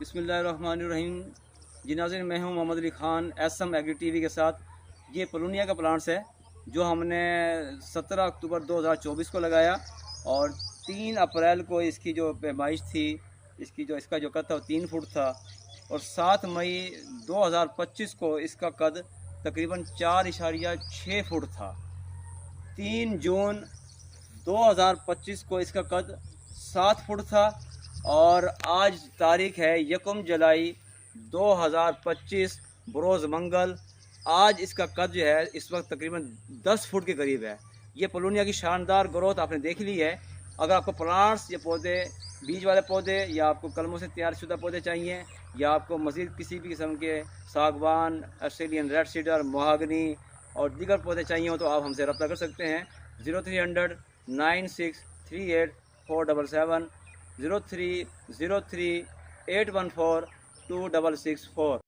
बिस्मिल्लाहिर्रहमानिर्रहीम। जी नाज़रीन, मैं हूं Mohammad Ali Khan SM agri TV के साथ। ये पलूनिया का प्लांट्स है जो हमने 17 अक्टूबर 2024 को लगाया और 3 अप्रैल को इसकी जो पैमाइश थी, इसका जो कद था वो 3 फुट था और 7 मई 2025 को इसका कद तकरीबन 4.6 फुट था। 3 जून 2025 को इसका कद 7 फुट था और आज तारीख है 1 जुलाई 2025 बरोज़ मंगल। आज इसका कद जो है इस वक्त तकरीबन 10 फुट के करीब है। ये पलूनिया की शानदार ग्रोथ आपने देख ली है। अगर आपको प्लांट्स या पौधे, बीज वाले पौधे या आपको कलमों से तैयार शुदा पौधे चाहिए या आपको मज़ीद किसी भी किस्म के सागवान, ऑस्ट्रेलियन रेड सीडर, मोहागनी और दीगर पौधे चाहिए हो तो आप हमसे रब्ता कर सकते हैं। 0300 9638 477 0303 814 2664।